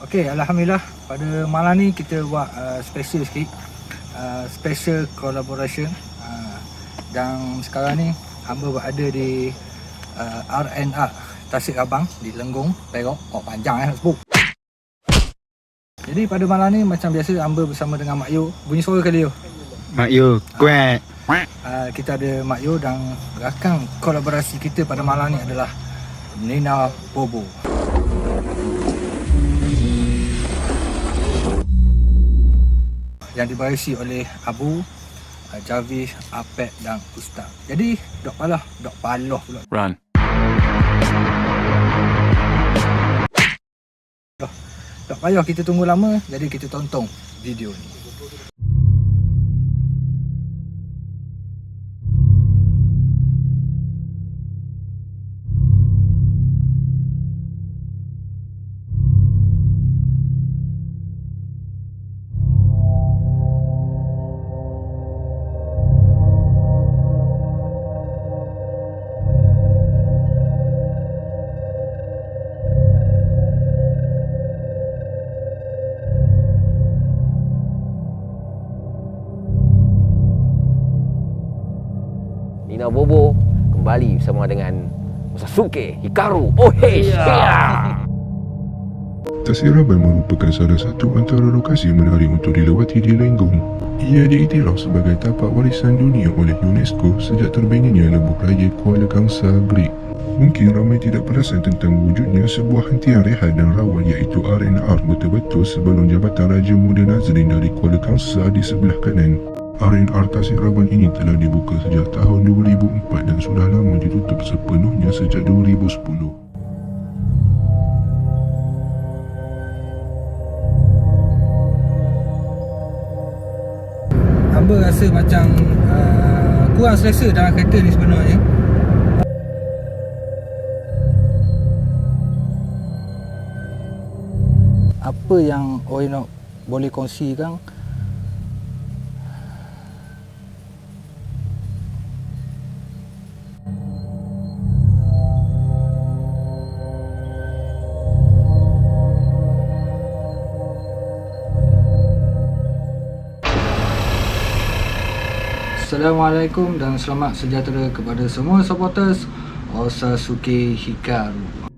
Okey, Alhamdulillah pada malam ni kita buat special sikit, special collaboration, dan sekarang ni hamba berada di R&R Tasik Abang di Lenggong, Perak. Oh panjang sebut. Jadi pada malam ni macam biasa hamba bersama dengan Mak Yu. Bunyi suara kali Yu. Mak Yu, kuat. Kita ada Mak Yu dan rakan kolaborasi kita pada malam ni adalah Nina Bobo. Yang dibarisi oleh Abu, Jarvis, Apek dan Ustaz. Jadi, dok paloh pula. Run. Tak payah kita tunggu lama, jadi kita tonton video ni. Nina Bobo kembali bersama dengan Sasuke Hikaru. Oh hey, Tasik Raban merupakan salah satu antara lokasi menarik untuk dilewati di Lenggong. Ia diiktiraf sebagai tapak warisan dunia oleh UNESCO sejak terbinanya lebuh raya Kuala Kangsar Greek. Mungkin ramai tidak perasan tentang wujudnya sebuah hentian rehat dan rawat iaitu R&R betul-betul sebelum Jabatan Raja Muda Nazrin dari Kuala Kangsar di sebelah kanan. R&R Tasik Raban ini telah dibuka sejak tahun 2004 dan sudah lama ditutup sepenuhnya sejak 2010. Hamba rasa macam kurang selesa dalam kereta ni sebenarnya. Apa yang Oi nak boleh kongsikan? Assalamualaikum dan selamat sejahtera kepada semua supporters Sasuke Hikaru.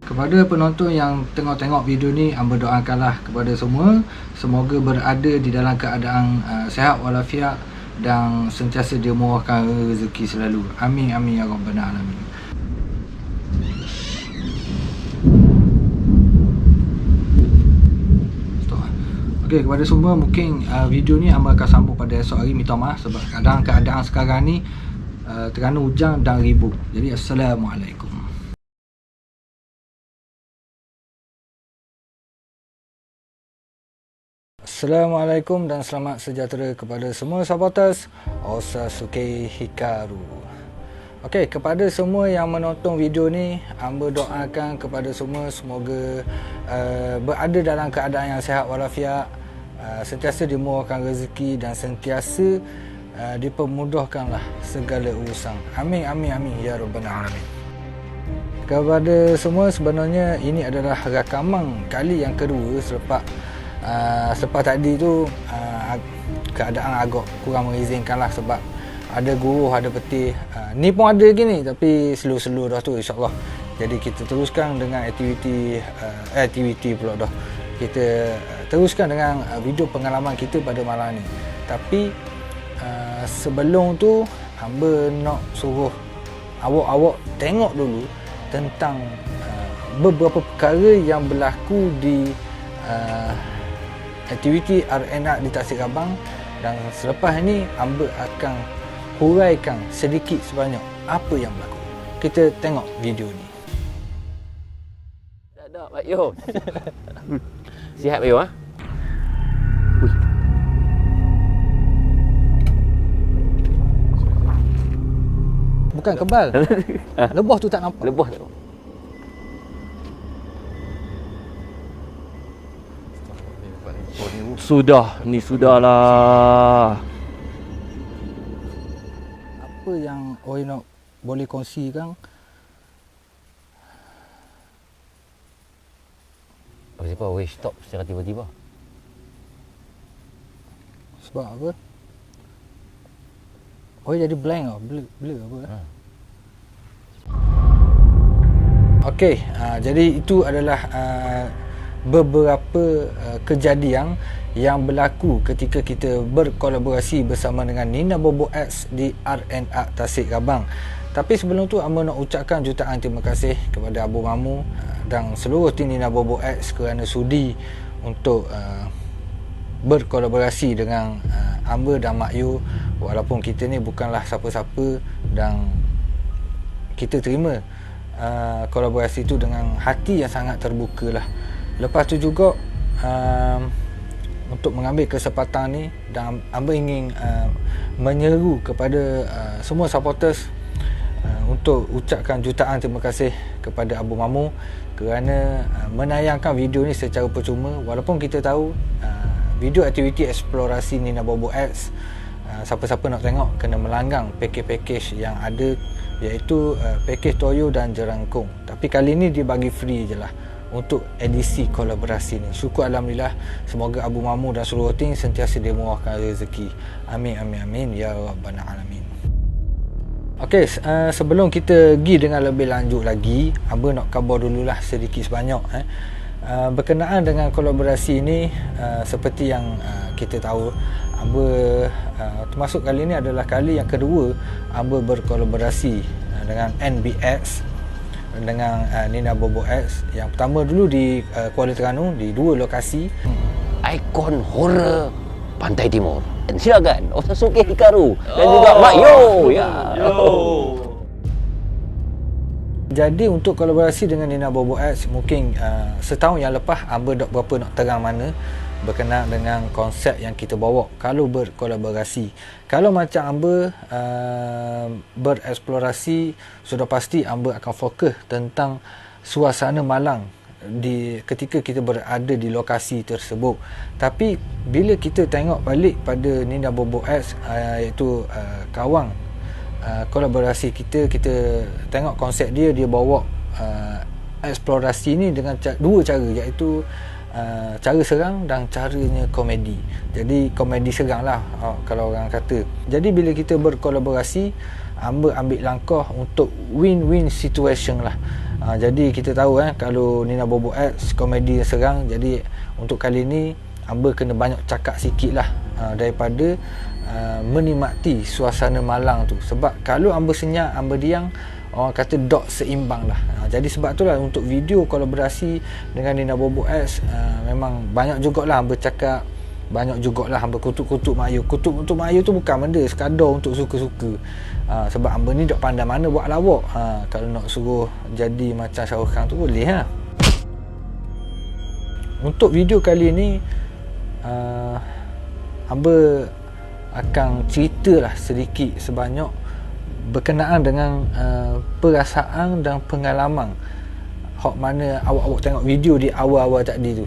Kepada penonton yang tengok video ni, hamba doakanlah kepada semua semoga berada di dalam keadaan sihat walafiat dan sentiasa dimurahkan rezeki selalu. Amin amin ya rabbal alamin. Okay, kepada semua mungkin video ni hamba akan sambung pada esok hari. Minta maaf sebab keadaan sekarang ni terkena hujan dan ribut. Jadi Assalamualaikum. Assalamualaikum dan selamat sejahtera kepada semua supporters Sasuke Hikaru. Okey, kepada semua yang menonton video ni, hamba doakan kepada semua semoga berada dalam keadaan yang sihat walafiat, sentiasa dimurahkan rezeki dan sentiasa dipermudahkanlah segala urusan. Amin amin amin ya rabbal alamin. Kepada semua, sebenarnya ini adalah rakaman kali yang kedua selepas tadi tu keadaan agak kurang mengizinkanlah sebab ada guruh, ada peti. Ni pun ada lagi ni tapi slow dah tu insyaAllah. Jadi kita teruskan dengan aktiviti pula dah. Kita teruskan dengan video pengalaman kita pada malam ni. Tapi sebelum tu hamba nak suruh awak tengok dulu tentang beberapa perkara yang berlaku di aktiviti R&R di Tasik Abang, dan selepas ini hamba akan huraikan sedikit sebanyak apa yang berlaku. Kita tengok video ni. Tak Mak Yu. Sihat Mak Yu ah? Bukan kebal. Lebah tu tak nampak. Lebah tak? Sudahlah. Apa yang Oi nak boleh kongsikan? Saya Kenapa awak stop secara tiba-tiba? Sebab apa? Oh, jadi blank lah. Blur apa? Okey, jadi itu adalah beberapa kejadian yang berlaku ketika kita berkolaborasi bersama dengan Nina Bobo X di RNA Tasik Rabang. Tapi sebelum tu, Amba nak ucapkan jutaan terima kasih kepada Abu Mamu dan seluruh tim Nina Bobo X kerana sudi untuk berkolaborasi dengan Amba dan Mak Yu, walaupun kita ni bukanlah siapa-siapa dan kita terima kolaborasi tu dengan hati yang sangat terbuka lah. Lepas tu juga untuk mengambil kesempatan ni, dan Amba ingin menyeru kepada semua supporters untuk ucapkan jutaan terima kasih kepada Abu Mamu kerana menayangkan video ni secara percuma, walaupun kita tahu video aktiviti eksplorasi Nina Bobo X, siapa-siapa nak tengok kena melanggang pakej-pakej yang ada, iaitu pakej Toyo dan Jerangkung. Tapi kali ni dia bagi free je lah untuk edisi kolaborasi ni. Syukur alhamdulillah, semoga Abu Mamu dan seluruh tim sentiasa dimurahkan rezeki. Amin amin amin ya rabbal alamin. Okey, sebelum kita pergi dengan lebih lanjut lagi, Amba nak khabar dululah sedikit sebanyak berkenaan dengan kolaborasi ini. Seperti yang kita tahu, Amba termasuk kali ini adalah kali yang kedua Amba berkolaborasi dengan NBX, dengan Nina Bobo X. Yang pertama dulu di Kuala Terengganu di 2 lokasi. Ikon horror Pantai Timur. Dan silakan Osazuke Hikaru dan juga Mak Yu. Jadi untuk kolaborasi dengan Nina Bobo X, mungkin setahun yang lepas Amba tak berapa nak terang mana berkenaan dengan konsep yang kita bawa kalau berkolaborasi. Kalau macam Amba bereksplorasi, sudah pasti Amba akan fokus tentang suasana malang ketika kita berada di lokasi tersebut. Tapi bila kita tengok balik pada Nina Bobo X, iaitu Kawang, kolaborasi kita tengok konsep dia bawa eksplorasi ni dengan dua cara, iaitu cara serang dan caranya komedi. Jadi komedi serang lah kalau orang kata. Jadi bila kita berkolaborasi, Amba ambil langkah untuk win-win situation lah. Jadi kita tahu kalau Nina Bobo X komedi serang, jadi untuk kali ni Amba kena banyak cakap sikit lah daripada menikmati suasana malang tu. Sebab kalau Amba senyap, Amba diam, orang kata dok seimbang lah. Jadi sebab tu lah untuk video kolaborasi dengan Nina Bobo X, memang banyak jugalah Amba cakap, banyak jugalah Amba kutuk-kutuk Mak Yu. Kutuk Mak Yu tu bukan benda sekadar untuk suka-suka. Sebab Amba ni tak pandai mana buat lawak. Kalau nak suruh jadi macam Shah Rukh Khan tu boleh lah. Untuk video kali ni, Amba akan ceritalah sedikit sebanyak berkenaan dengan perasaan dan pengalaman hak mana awak tengok video di awal-awal tadi tu.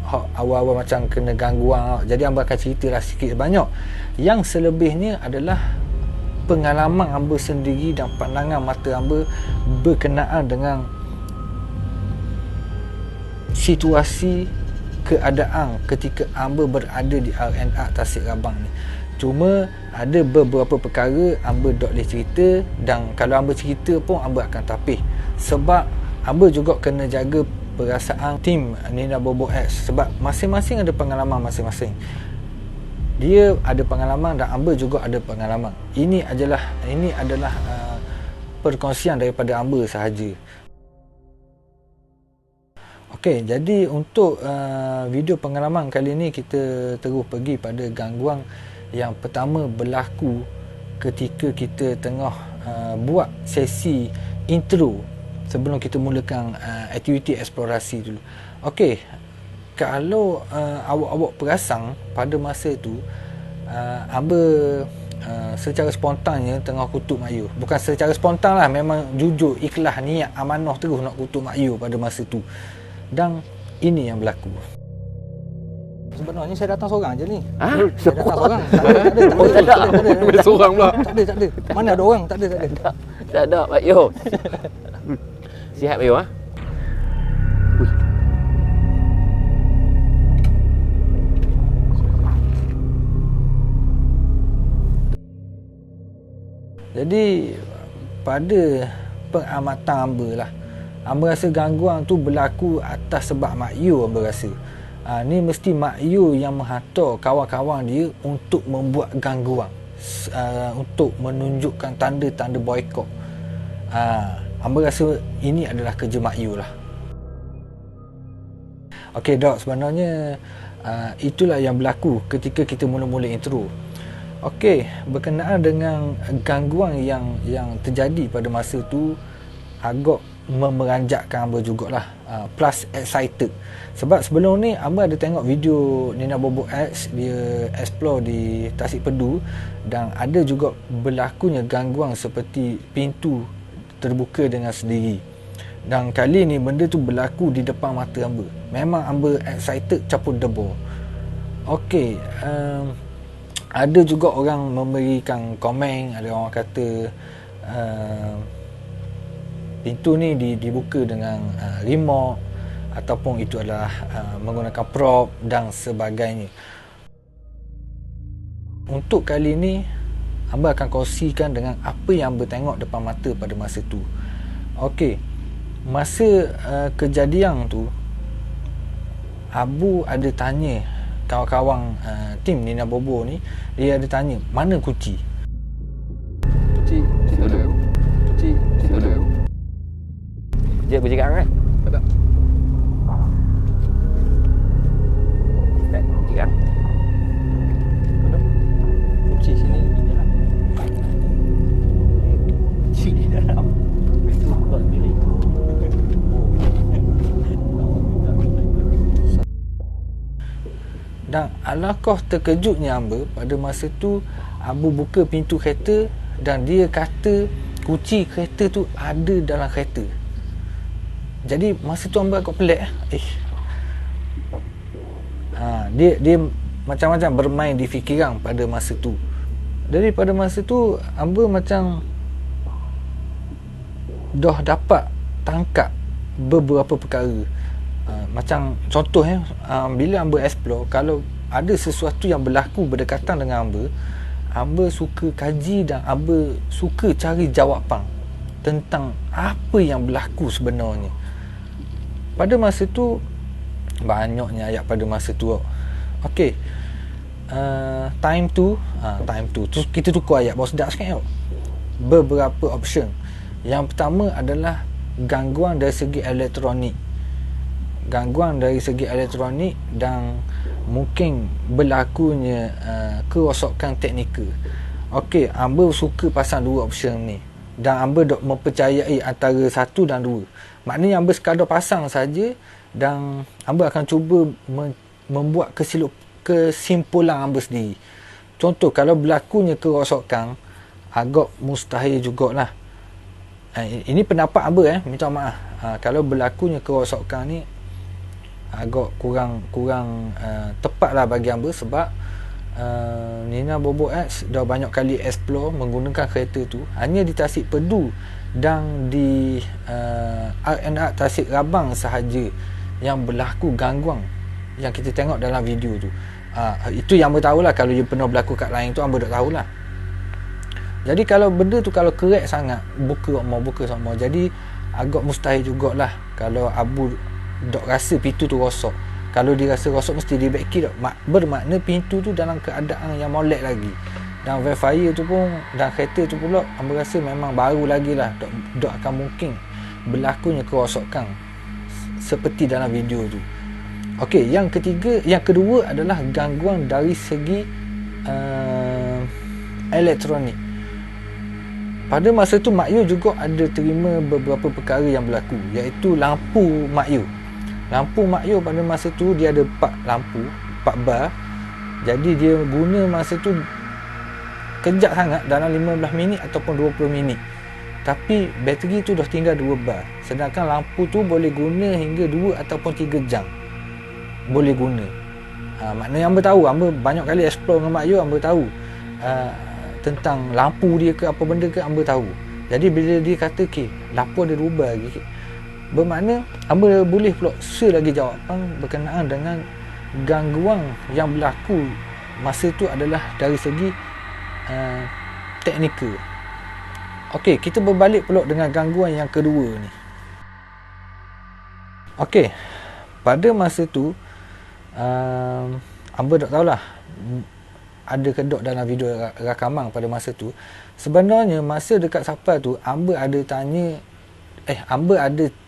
Hak awal-awal macam kena gangguan. Jadi Amba akan ceritalah sikit sebanyak. Yang selebihnya adalah pengalaman Amba sendiri dan pandangan mata Amba berkenaan dengan situasi keadaan ketika Amba berada di RNA Tasik Rabang ni. Cuma ada beberapa perkara Amba tak boleh cerita, dan kalau Amba cerita pun Amba akan tapih. Sebab Amba juga kena jaga perasaan tim Nina Bobo X. Sebab masing-masing ada pengalaman masing-masing. Dia ada pengalaman dan Amba juga ada pengalaman. Ini adalah perkongsian daripada Amba sahaja. Okey, jadi untuk video pengalaman kali ni kita terus pergi pada gangguan yang pertama berlaku ketika kita tengah buat sesi intro sebelum kita mulakan aktiviti eksplorasi dulu. Okey, kalau awak-awak perasan pada masa tu Amba secara spontannya tengah kutuk Mak Yu. Bukan secara spontan lah, memang jujur, ikhlas, niat, amanah terus nak kutuk Mak Yu pada masa tu. Dan ini yang berlaku. Sebenarnya saya datang seorang je ni. Saya datang seorang. Tak ada. Seorang pula. Tak ada. Mana ada orang? Tak ada. Tak ada, Mak Yu. Sihat Mak Yu, ha? Jadi pada pengamatan hamba lah, hamba rasa gangguan tu berlaku atas sebab Mak Yu. Hamba rasa ni mesti Mak Yu yang menghantar kawan-kawan dia untuk membuat gangguan, untuk menunjukkan tanda-tanda boykot. Hamba rasa ini adalah kerja Mak Yu lah. Okey dok, sebenarnya itulah yang berlaku ketika kita mula-mula intro. Okey, berkenaan dengan gangguan yang terjadi pada masa tu agak memeranjatkan hamba jugalah, plus excited. Sebab sebelum ni hamba ada tengok video Nina Bobo X, dia explore di Tasik Pedu, dan ada juga berlakunya gangguan seperti pintu terbuka dengan sendiri. Dan kali ni benda tu berlaku di depan mata hamba. Memang hamba excited capur debur. Okey, ada juga orang memberikan komen, ada orang kata pintu ni dibuka dengan remote, ataupun itu adalah menggunakan prop dan sebagainya. Untuk kali ni hamba akan kongsikan dengan apa yang hamba tengok depan mata pada masa tu. Okey, masa kejadian tu Abu ada tanya kawan-kawan tim Nina Bobo ni, dia ada tanya mana kunci. Kunci dia berjaga kan? Tak. Kunci kan? Kunci sini di dalam. Kunci di dalam. Itu buat bilik. Dan alangkah terkejutnya hamba pada masa tu Abu buka pintu kereta dan dia kata kunci kereta tu ada dalam kereta. Jadi masa tu hamba agak pelik. Dia macam-macam bermain di fikiran pada masa tu. Jadi pada masa tu hamba macam dah dapat tangkap beberapa perkara. Macam contoh bila hamba explore, kalau ada sesuatu yang berlaku berdekatan dengan hamba suka kaji dan hamba suka cari jawapan tentang apa yang berlaku sebenarnya. Pada masa tu banyaknya ayat pada masa tu. Okey, time tu kita tukar ayat baru sedap sikit tau. Beberapa option. Yang pertama adalah gangguan dari segi elektronik. Dan mungkin berlakunya kerosakan teknikal. Okey, hamba suka pasang dua option ni, dan hamba dok mempercayai antara satu dan dua. Maknanya hamba sekadar pasang saja, dan hamba akan cuba membuat kesimpulan hamba sendiri. Contoh, kalau berlakunya kerosakan, agak mustahil jugalah. Ini pendapat hamba minta maaf. Kalau berlakunya kerosakan ni agak kurang tepatlah bagi hamba, sebab Nina Bobo X dah banyak kali explore menggunakan kereta tu hanya di Tasik Pedu dan di R&R Tasik Rabang sahaja yang berlaku gangguan yang kita tengok dalam video tu. Itu yang hamba tahulah. Kalau dia pernah berlaku kat lain tu hamba tak tahulah. Jadi kalau benda tu kalau kerek sangat, buka semua, jadi agak mustahil jugalah kalau Abu dok rasa pintu tu rosak. Kalau dia rasa rosak mesti dia baiki dok. Bermakna pintu tu dalam keadaan yang molek lagi. Dan Velfire tu pun, dan kereta tu pula hamba rasa memang baru lagi lah. Dok akan mungkin berlakunya kerosakan seperti dalam video tu. Okey, yang kedua adalah gangguan dari segi elektronik. Pada masa tu Mak Yu juga ada terima beberapa perkara yang berlaku, iaitu lampu Mak Yu. Lampu Mak Yu pada masa tu dia ada 4 lampu, 4 bar. Jadi dia guna masa tu kejap sangat, dalam 15 minit ataupun 20 minit. Tapi bateri tu dah tinggal 2 bar. Sedangkan lampu tu boleh guna hingga 2 ataupun 3 jam. Boleh guna. Maknanya hamba tahu, hamba banyak kali explore dengan Mak Yu, hamba tahu tentang lampu dia ke apa benda ke, hamba tahu. Jadi bila dia kata lampu ada 2 bar lagi, bermakna hamba boleh pula share lagi jawapan berkenaan dengan gangguan yang berlaku masa tu adalah dari segi teknikal. Okey, kita berbalik pula dengan gangguan yang kedua ni. Okey, pada masa tu Amba tak tahulah ada ke dok dalam video rakaman pada masa tu. Sebenarnya masa dekat Safar tu Amba ada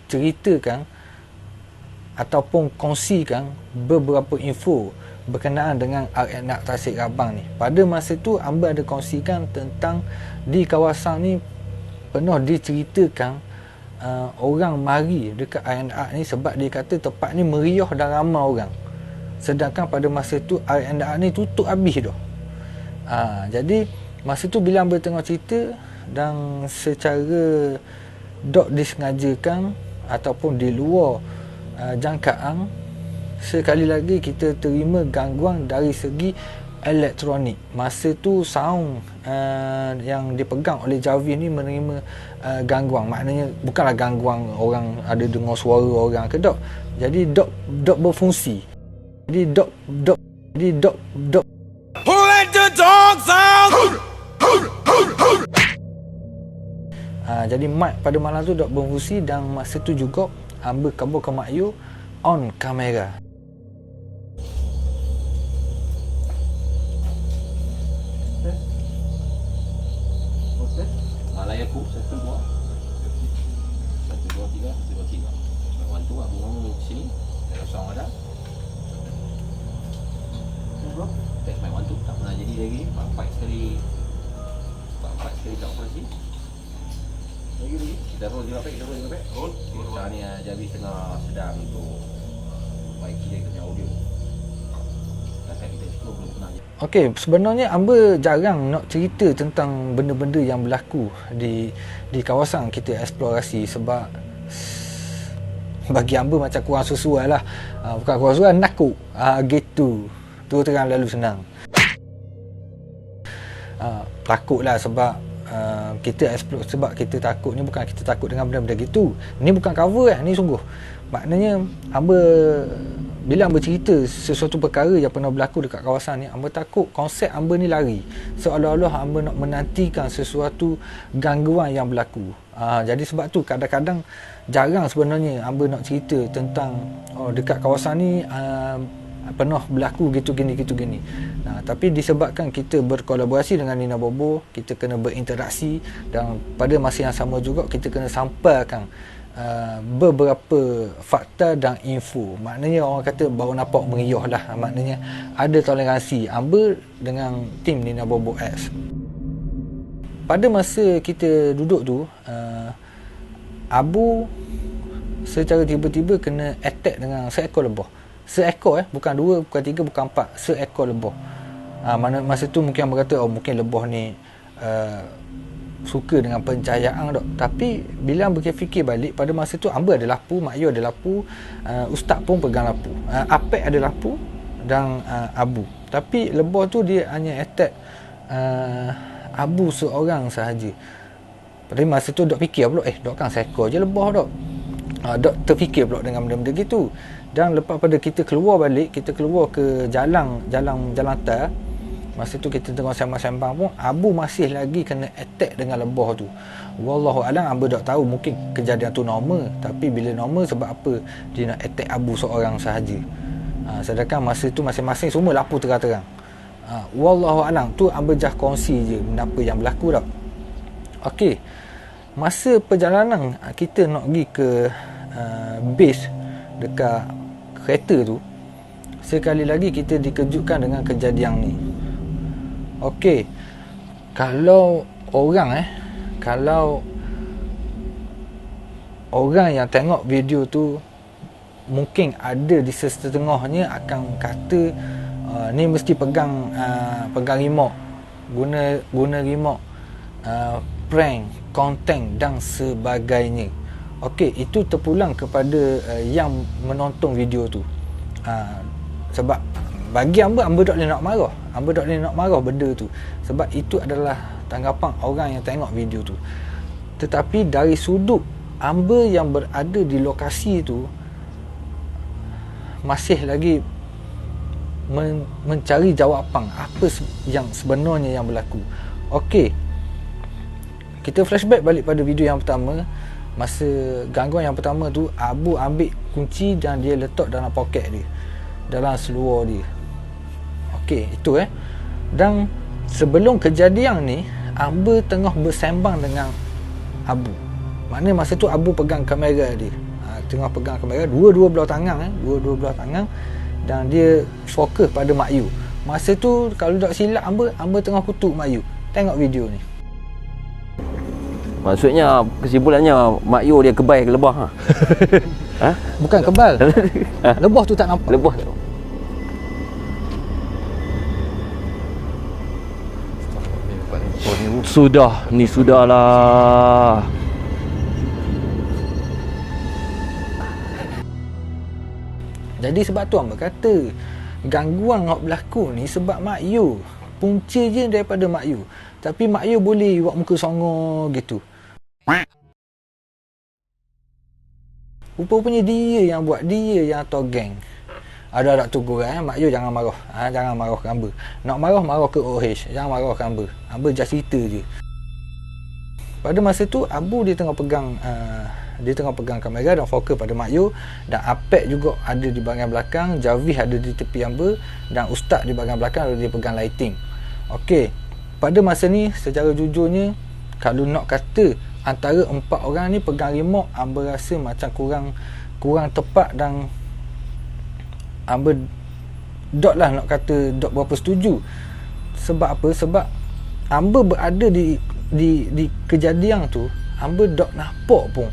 ceritakan ataupun kongsikan beberapa info berkenaan dengan RNR Tasik Rabang ni. Pada masa tu Amba ada kongsikan tentang di kawasan ni penuh diceritakan orang mari dekat RNR ni sebab dia kata tempat ni meriah dan ramai orang. Sedangkan pada masa tu RNR ni tutup habis dah. Jadi masa tu bila Amba tengok cerita dan secara dok disengajakan ataupun di luar jangkaan, sekali lagi kita terima gangguan dari segi elektronik. Masa tu sound yang dipegang oleh Jarvis ni menerima gangguan. Maknanya bukanlah gangguan orang ada dengar suara orang ke dok. Jadi dok berfungsi. Jadi dok Who let the dogs out? Jadi mic pada malam tu dok berfungsi dan masa tu juga Amba kabur ke Mak Yu on kamera. Layarku 1, 2 3 Kawan tu aku ngomong sini ada sound ada. Tek main one tu tak pernah jadi lagi. 4 sekali tak operasi. Lagi kita roll je lapik. Roll. Kita ni Jarvis tengah sedang untuk baiki dia punya audio. Kakak kita explore belum pernah. Okey, sebenarnya Amba jarang nak cerita tentang benda-benda yang berlaku di kawasan kita eksplorasi sebab bagi Amba macam kurang sesuai lah. Bukan kurang sesuai, nakut. Gitu. Tu terang lalu senang. Takut lah sebab kita explore, sebab kita takut ni bukan kita takut dengan benda-benda gitu. Ni bukan cover ni sungguh. Maknanya bila Amba cerita sesuatu perkara yang pernah berlaku dekat kawasan ni, Amba takut konsep Amba ni lari. Seolah-olah Amba nak menantikan sesuatu gangguan yang berlaku. Jadi sebab tu kadang-kadang jarang sebenarnya Amba nak cerita tentang dekat kawasan ni pernah berlaku gitu gini. Tapi disebabkan kita berkolaborasi dengan Nina Bobo, kita kena berinteraksi dan pada masa yang sama juga kita kena sampaikan beberapa fakta dan info. Maknanya orang kata baru nampak meriah lah. Maknanya ada toleransi Amba dengan tim Nina Bobo X. Pada masa kita duduk tu, Abu secara tiba-tiba kena attack dengan seekor lebah. Seekor bukan 2, bukan 3, bukan 4, seekor lebah. Masa tu mungkin Amba kata mungkin lebah ni suka dengan pencahayaan dok. Tapi bila Amba fikir balik, pada masa tu Amba ada lampu, Mak Yu ada lampu, Ustaz pun pegang lampu, Apek ada lampu dan Abu. Tapi lebah tu dia hanya attack Abu seorang sahaja. Pada masa tu dok fikir pula dok kan seekor je lebah dok. Dok terfikir pula dengan benda-benda gitu. Dan lepas pada kita keluar balik, kita keluar ke jalan tar. Masa tu kita tengok sembang-sembang pun Abu masih lagi kena attack dengan lebah tu. Wallahu alam, Amba tak tahu, mungkin kejadian tu normal. Tapi bila normal, sebab apa dia nak attack Abu seorang sahaja? Sedangkan masa tu masing-masing semua lampu terang-terang. Wallahu alam, tu Amba just kongsi je apa yang berlaku dah. Okey, masa perjalanan kita nak pergi ke base dekat kereta tu, sekali lagi kita dikejutkan dengan kejadian ni. Okey, kalau orang yang tengok video tu, mungkin ada di setengahnya akan kata ni mesti pegang remote, guna remote, prank, konten dan sebagainya. Okey, itu terpulang kepada yang menonton video tu. Sebab bagi Amba tak boleh nak marah. Amba tak boleh nak marah benda tu. Sebab itu adalah tanggapan orang yang tengok video tu. Tetapi dari sudut Amba yang berada di lokasi tu, masih lagi mencari jawapan apa yang sebenarnya yang berlaku. Okey, kita flashback balik pada video yang pertama. Masa gangguan yang pertama tu, Abu ambil kunci dan dia letak dalam poket dia, dalam seluar dia. Okey, itu Dan sebelum kejadian ni, Amber tengah bersembang dengan Abu. Maknanya masa tu Abu pegang kamera dia, tengah pegang kamera, dua-dua belah tangan, dua-dua belah tangan, dan dia fokus pada Mak Yu. Masa tu kalau tak silap Amber tengah kutuk Mak Yu. Tengok video ni. Maksudnya kesimpulannya Mak Yu dia kebal ke lebah ha? Ha? Bukan kebal. Lebah tu tak nampak. Lebah. Ni sudahlah. Jadi sebab tu Amber kata gangguan yang berlaku ni sebab Mak Yu. Punca je daripada Mak Yu. Tapi Mak Yu boleh buat muka songong gitu. Rupanya dia yang buat, dia yang atur geng. Ada tegur Mak Yu jangan marah. Jangan marah ke Amber. Nak marah ke OH. Jangan marah ke Amber. Amber just cerita je. Pada masa tu Abu dia tengah pegang kamera dan fokus pada Mak Yu, dan Apek juga ada di bahagian belakang, Jarvis ada di tepi Amber, dan Ustaz di bahagian belakang dia pegang lighting. Okey, pada masa ni secara jujurnya kalau nak kata antara 4 orang ni pegang remote, Amber rasa macam kurang tepat, dan Amber dot lah nak kata dot berapa setuju. Sebab apa? Sebab Amber berada di kejadian tu, Amber dok nampak pun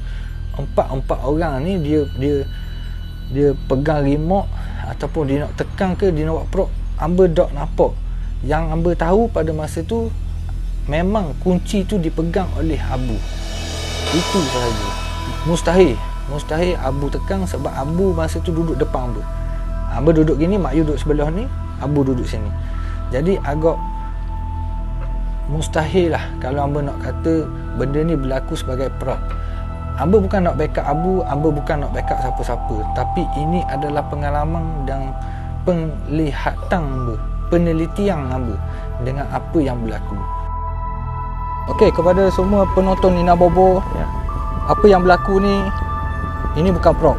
empat orang ni dia pegang remote ataupun dia nak tekan ke dia nak buat prop, Amber dok nampak. Yang Amber tahu pada masa tu memang kunci tu dipegang oleh Abu. Itu sahaja. Mustahil Abu tekan, sebab Abu masa tu duduk depan Amber. Amber duduk gini, Mak Yu duduk sebelah ni, Abu duduk sini. Jadi agak mustahil lah kalau Amber nak kata benda ni berlaku sebagai prop. Amber bukan nak backup Abu, Amber bukan nak backup siapa-siapa, tapi ini adalah pengalaman dan penglihatan Amber, penelitian Amber dengan apa yang berlaku. Okey, kepada semua penonton Nina Bobo, apa yang berlaku ni, ini bukan prop.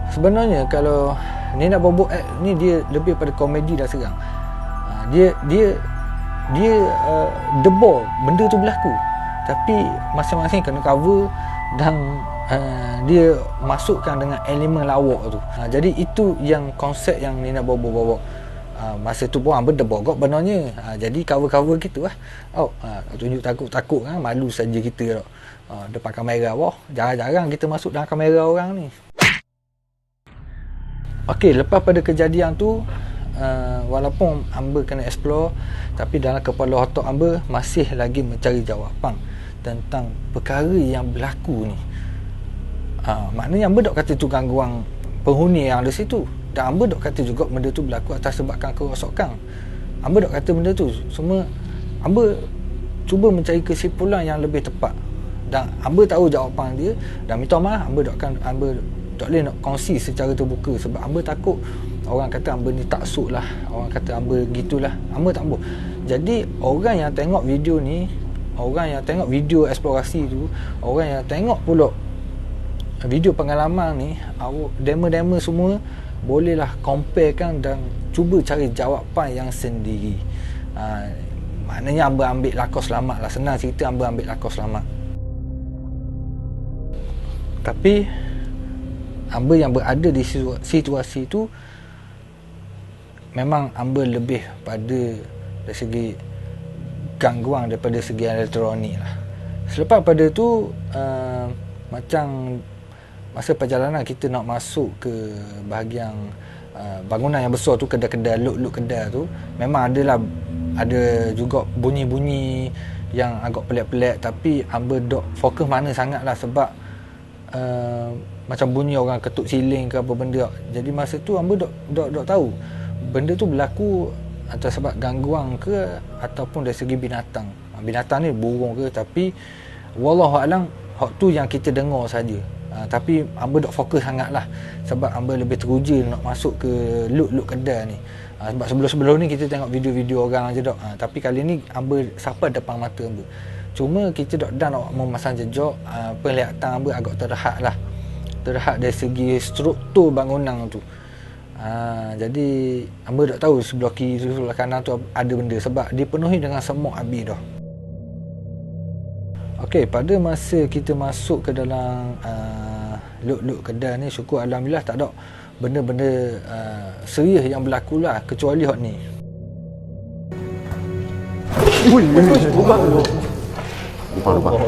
Sebenarnya kalau Nina Bobo ni dia lebih pada komedi dan seram. Dia debor benda tu berlaku, tapi masing-masing kena cover dan dia masukkan dengan elemen lawak tu. Jadi itu yang konsep yang Nina Bobo bawa. Masa tu pun Amber debogok benarnya. Jadi cover-cover gitu lah. Tunjuk takut-takut kan, malu saja kita depan kamera. Wah, jarang-jarang kita masuk dalam kamera orang ni. Okey, lepas pada kejadian tu, walaupun Amber kena explore, tapi dalam kepala otak Amber masih lagi mencari jawapan tentang perkara yang berlaku ni. Maknanya Amber tak kata tu gangguan penghuni yang ada situ, dan Amber tak kata juga benda tu berlaku atas sebabkan kerosakan. Amber tak kata benda tu semua. Amber cuba mencari kesimpulan yang lebih tepat, dan Amber tahu jawapan dia, dan minta maaf Amber tak boleh nak kongsi secara terbuka, sebab Amber takut orang kata Amber ni taksub lah, orang kata Amber gitulah. Amber tak mau. Jadi orang yang tengok video ni, orang yang tengok video eksplorasi tu, orang yang tengok pula video pengalaman ni, demo-demo semua bolehlah comparekan dan cuba cari jawapan yang sendiri. Maknanya Amber ambil lakos selamat lah. Senang cerita, Amber ambil lakos selamat. Tapi Amber yang berada di situasi tu, memang Amber lebih pada dari segi gangguan daripada segi elektronik lah. Selepas pada tu macam masa perjalanan kita nak masuk ke bahagian bangunan yang besar tu, kedai-kedai, look kedai tu, memang ada juga bunyi-bunyi yang agak pelik-pelik, tapi Amber dok fokus mana sangat lah, sebab macam bunyi orang ketuk siling ke apa benda. Jadi masa tu Amber dok tahu benda tu berlaku atas sebab gangguan ke ataupun dari segi binatang. Binatang ni burung ke, tapi wallahualam hak tu yang kita dengar saja. Tapi hamba dok fokus sangat lah, sebab hamba lebih teruja nak masuk ke loot kedai ni. Sebab sebelum-sebelum ni kita tengok video-video orang je dok. Tapi kali ni hamba sampai depan mata hamba. Cuma kita dok dah nak memasang jejak, penglihatan hamba agak terhad lah. Terhad dari segi struktur bangunan tu. Jadi hamba tak tahu sebelah kiri sebelah kanan tu ada benda, sebab dipenuhi dengan semut api dah. Okey, pada masa kita masuk ke dalam loot kedai ni, syukur alhamdulillah tak ada benda-benda serius yang berlaku lah, kecuali hot ni. Lubang.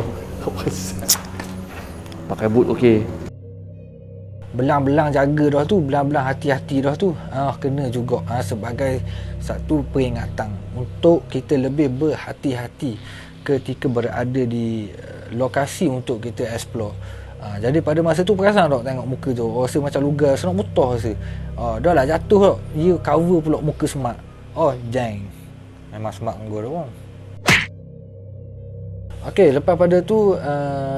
Pakai boot okey. Belang-belang jaga dah tu, belang-belang hati-hati dah tu. Kena juga sebagai satu peringatan untuk kita lebih berhati-hati ketika berada di lokasi untuk kita explore. Jadi pada masa tu perasan tak tengok muka tu, rasa macam lugar senok mutah rasa. Dah lah jatuh tak, dia cover pula muka semak. Jang. Memang semak gua dah bang. Okey, lepas pada tu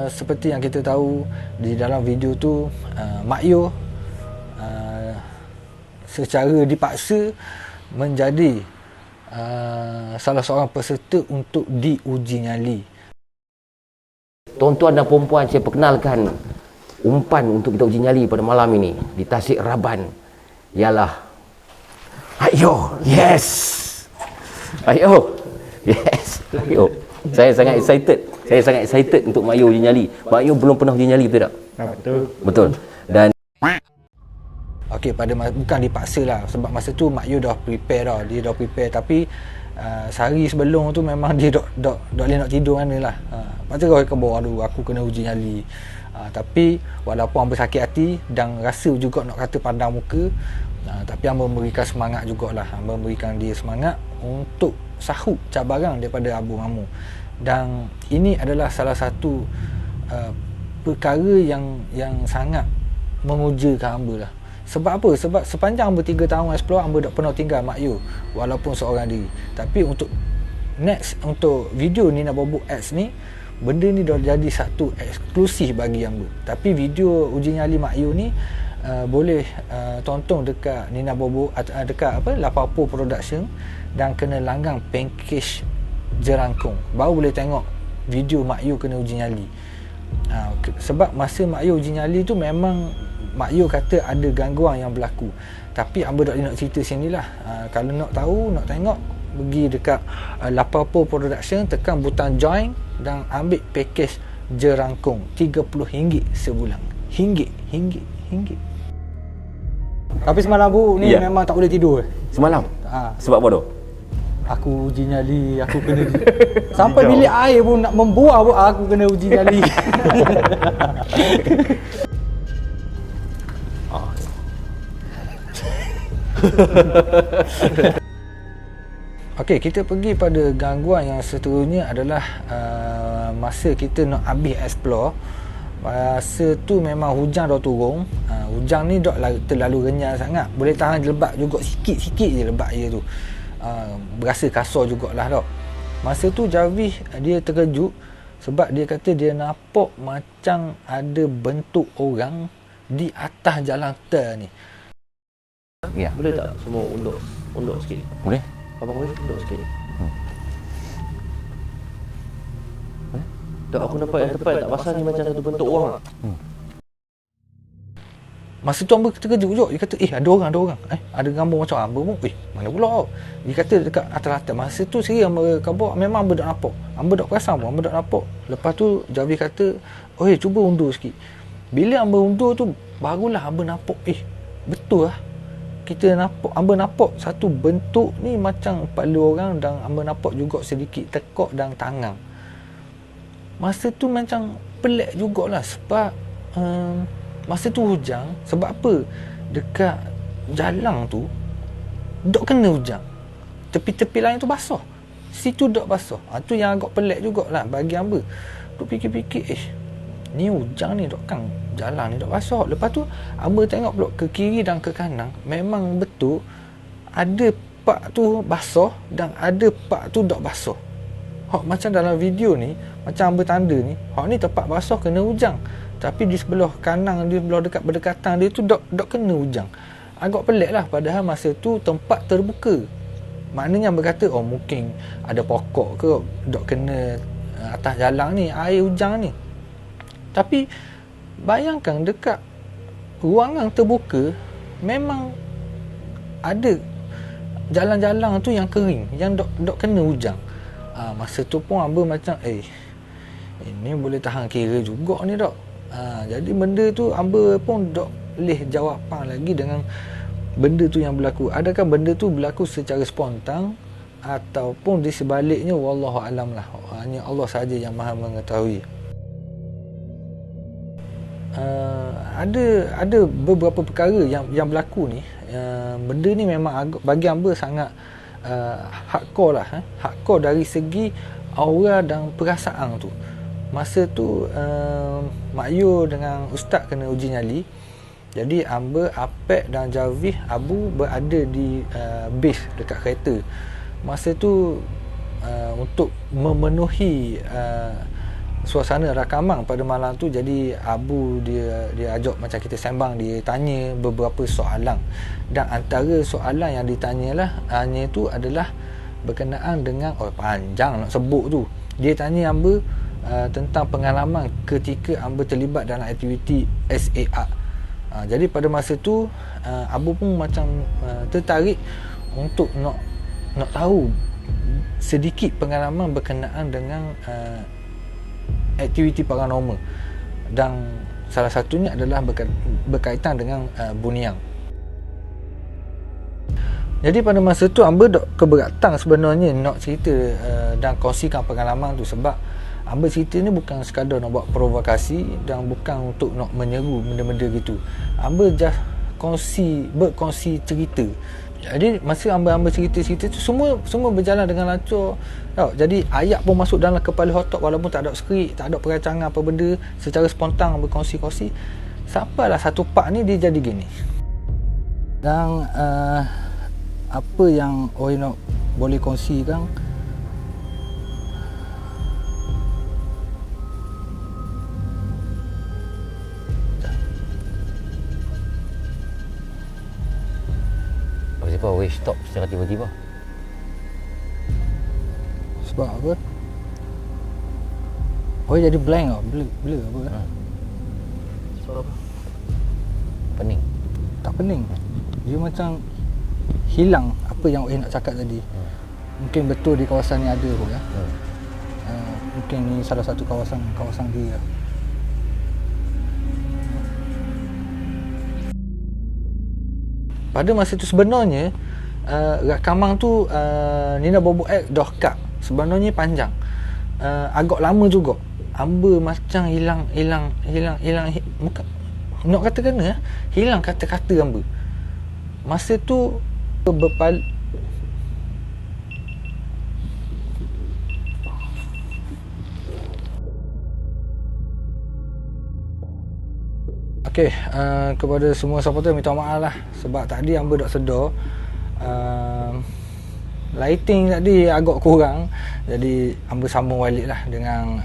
seperti yang kita tahu di dalam video tu, Mak Yo secara dipaksa menjadi salah seorang peserta untuk diuji nyali. Tuan-tuan dan puan-puan, saya perkenalkan umpan untuk kita uji nyali pada malam ini di Tasik Raban ialah Ayo, yes. Ayo, yes. Ayo. Saya sangat excited untuk Mak Yo uji nyali. Mak Yo belum pernah uji nyali, betul tak? Betul. Dan okey, bukan dipaksa lah, sebab masa tu Mak Yo dah prepare dah. Dia dah prepare, tapi sehari sebelum tu memang dia dok boleh nak tidur mana lah. Lepas tu ke bawah dulu, aku kena uji nyali. Tapi walaupun hamba sakit hati dan rasa juga nak kata pandang muka, tapi hamba memberikan semangat jugalah. Hamba memberikan dia semangat untuk sahut cabaran daripada Abu Mamu. Dan ini adalah salah satu perkara yang sangat mengujakan hamba lah. Sebab apa? Sebab sepanjang hamba 3 tahun explore, hamba tak pernah tinggal Mak Yo walaupun seorang diri. Tapi untuk video Nina Bobo X ni, benda ni dah jadi satu eksklusif bagi hamba. Tapi video uji nyali Mak Yo ni boleh tonton dekat Nina Bobo, dekat Lapapo Production, dan kena langgang package Jerangkung, baru boleh tengok video Mak Yo kena uji nyali. Sebab masa Mak Yo uji nyali tu memang Mak Yo kata ada gangguan yang berlaku, tapi hamba tak nak cerita sini lah. Kalau nak tahu, nak tengok, pergi dekat Lapapo Production, tekan butang join dan ambil package Jerangkung RM30 sebulan. Ringgit. Tapi semalam Bu ni memang tak boleh tidur. semalam sebab apa tu? Aku uji nyali, aku kena sampai bilik air pun nak membuah pun aku kena uji nyali. Okey, kita pergi pada gangguan yang seterusnya adalah masa kita nak habis explore. Masa tu memang hujan dah turun. Hujan ni dah terlalu renyah sangat. Boleh tahan lebat juga, sikit-sikit je lebat dia tu. Berasa kasar jugalah tak. Masa tu Jarvis dia terkejut sebab dia kata dia nampak macam ada bentuk orang di atas jalan tol ni. Ya. Boleh tak semua unduk sikit? Boleh? Abang boleh unduk sikit? Tak, aku nampak yang tepat tak pasal ni macam satu bentuk orang. Masa tu hamba terkejut juga. Dia kata, ada orang. Ada gambar macam hamba pun. Mana pula? Dia kata dekat atas-atas. Masa tu sendiri hamba khabar, memang hamba tak nampak. Hamba tak perasan pun, hamba tak nampak. Lepas tu Jarvis kata, cuba undur sikit. Bila hamba undur tu, barulah hamba nampak, betul lah. Hamba nampak satu bentuk ni macam kepala orang, dan hamba nampak juga sedikit tekak dan tangan. Masa tu macam pelik jugalah sebab masa tu hujan. Sebab apa? Dekat jalan tu dok kena hujan, tepi-tepi lain tu basah, situ dok basah. Tu yang agak pelik jugalah bagi hamba. Duk fikir-fikir, ni hujan ni dok kan jalan ni dok basah. Lepas tu hamba tengok pula ke kiri dan ke kanan, memang betul ada part tu basah dan ada part tu dok basah. Macam dalam video ni, macam hamba tanda ni, ni tempat basah kena hujan, Tapi di sebelah kanan, di sebelah dekat berdekatan dia tu dok kena hujang. Agak pelik lah, padahal masa tu tempat terbuka. Maknanya berkata, oh mungkin ada pokok ke dok kena atas jalan ni, air hujang ni. Tapi bayangkan dekat ruangan terbuka memang ada jalan-jalan tu yang kering, yang dok kena hujang. Masa tu pun Amba macam ini boleh tahan kira juga ni dok. Jadi benda tu Amba pun dok boleh jawapan lagi dengan benda tu yang berlaku. Adakah benda tu berlaku secara spontan ataupun di sebaliknya, wallahu alam lah. Hanya Allah saja yang Maha mengetahui. Ada beberapa perkara yang berlaku ni. Benda ni memang bagi Amba sangat hardcore lah. Hardcore dari segi aura dan perasaan tu. Masa tu Mak Yu dengan Ustaz kena uji nyali. Jadi Amba, Apek dan Jarvis Abu berada di base dekat kereta. Masa tu untuk memenuhi suasana rakaman pada malam tu, jadi Abu dia ajak macam kita sembang, dia tanya beberapa soalan. Dan antara soalan yang ditanyalah hanya tu adalah berkenaan dengan panjang nak sebut tu. Dia tanya Amba tentang pengalaman ketika Amba terlibat dalam aktiviti SAR. Jadi pada masa tu Abu pun macam tertarik untuk nak tahu sedikit pengalaman berkenaan dengan aktiviti paranormal, dan salah satunya adalah berkaitan dengan buniang. Jadi pada masa tu Amba dok keberatan sebenarnya nak cerita dan kongsikan pengalaman tu, sebab Amba cerita ni bukan sekadar nak buat provokasi dan bukan untuk nak menyeru benda-benda gitu. Amba just berkongsi cerita. Jadi masa Amba cerita tu semua berjalan dengan lancar. Jadi ayat pun masuk dalam kepala otak walaupun tak ada skrip, tak ada perancangan apa benda, secara spontan berkongsi-kongsi. Sampailah satu part ni dia jadi gini. Dan apa yang orang nak boleh kongsikan, Kenapa Waze stop secara tiba-tiba? sebab apa? Jadi blank tau, blur apa kan? Suara apa? Pening. Tak pening. Dia macam hilang apa yang orang nak cakap tadi. Mungkin betul di kawasan ni ada pun ya. Mungkin ni salah satu kawasan dia. Pada masa tu sebenarnya rakaman tu Nina Bobo X dah cut. Sebenarnya panjang. Agak lama juga. Amba macam hilang bukan nak kata kena hilang kata-kata Amba. Masa tu Okey, kepada semua supporter minta maaf lah sebab tadi Amba tak sedar lighting tadi agak kurang. Jadi Amba sambung balik lah dengan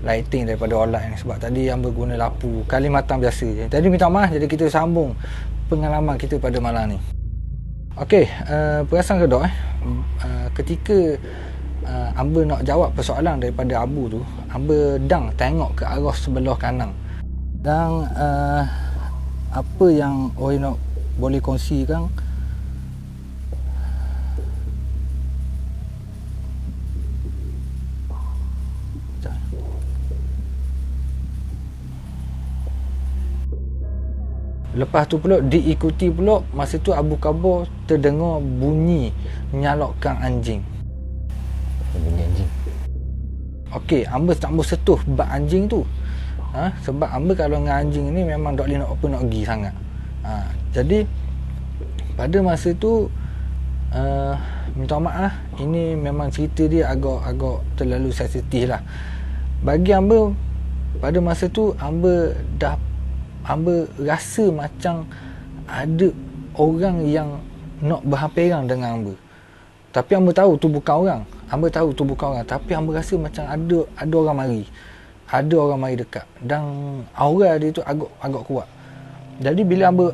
lighting daripada online sebab tadi Amba guna lampu Kalimantan biasa je. Tadi minta maaf, jadi kita sambung pengalaman kita pada malam ni. Okey, perasan ke dok ketika Amba nak jawab persoalan daripada Abu tu, Amba dang tengok ke arah sebelah kanan. Dan apa yang orang nak boleh kongsikan, lepas tu pula diikuti pula masa tu Abu Kabur terdengar bunyi menyalakkan anjing. Bunyi anjing. Okey, Amba tak mau sentuh bab anjing tu. Sebab Amba kalau dengan anjing ni memang tak boleh nak pergi sangat. Jadi pada masa tu minta maaf, ini memang cerita dia agak terlalu sensitif lah. Bagi Amba pada masa tu Amba rasa macam ada orang yang nak berhampiran dengan Amba. Tapi Amba tahu tu bukan orang. Tapi Amba rasa macam ada orang mari. ada orang mari dekat dan aura dia tu agak kuat. Jadi bila hamba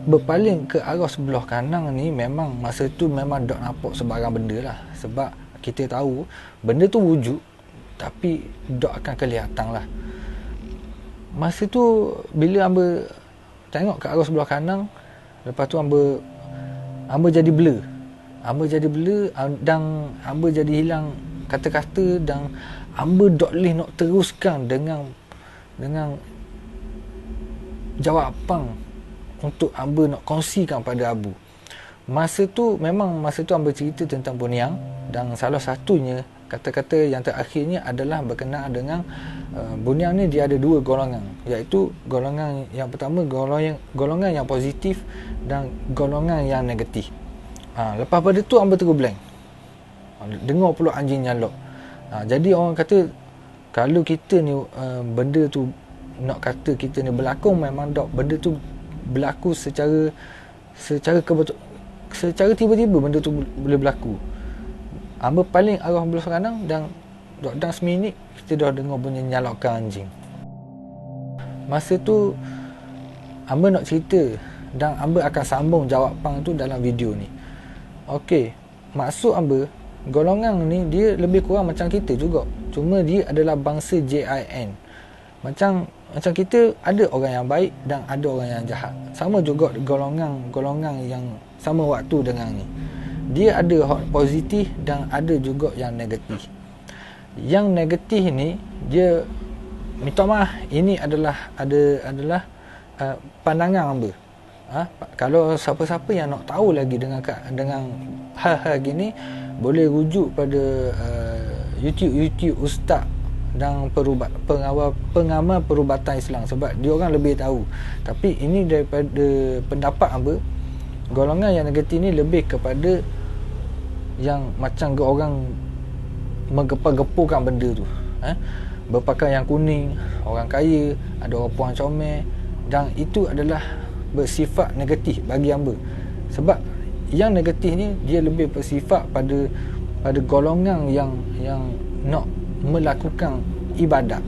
berpaling ke arah sebelah kanan ni, memang masa tu memang tak nampak sebarang benda lah. Sebab kita tahu benda tu wujud tapi tak akan kelihatan lah. Masa tu bila hamba tengok ke arah sebelah kanan, lepas tu hamba jadi blur. Hamba jadi blur dan hamba jadi hilang kata-kata dan hamba tak boleh nak teruskan dengan jawapan untuk hamba nak kongsikan pada Abu. Masa tu hamba cerita tentang Buniang dan salah satunya kata-kata yang terakhirnya adalah berkenaan dengan Buniang ni dia ada dua golongan, iaitu golongan yang pertama golongan yang positif dan golongan yang negatif. Lepas pada tu hamba terus blank. Dengar pula anjing nyalok. Jadi orang kata kalau kita ni benda tu nak kata kita ni berlakon, memang tak, benda tu berlaku secara tiba-tiba benda tu boleh berlaku. Hamba paling arah belah kanan dan dalam seminit kita dah dengar bunyi nyalokkan anjing. Masa tu hamba nak cerita dan hamba akan sambung jawapan tu dalam video ni. Okey, maksud hamba golongan ni dia lebih kurang macam kita juga, cuma dia adalah bangsa JIN. Macam kita ada orang yang baik dan ada orang yang jahat. Sama juga golongan yang sama waktu dengan ni. Dia ada positif dan ada juga yang negatif. Yang negatif ni dia minta maaf, ini adalah pandangan hamba. Kalau siapa-siapa yang nak tahu lagi dengan hal-hal gini, boleh rujuk pada YouTube ustaz dan pengamal perubatan Islam, sebab dia orang lebih tahu. Tapi ini daripada pendapat hamba, golongan yang negatif ni lebih kepada yang macam orang menggepar-gepurkan benda tu, berpakaian yang kuning, orang kaya, ada orang puan comel, dan itu adalah bersifat negatif bagi hamba. Sebab yang negatif ni dia lebih bersifat pada golongan yang nak melakukan ibadat.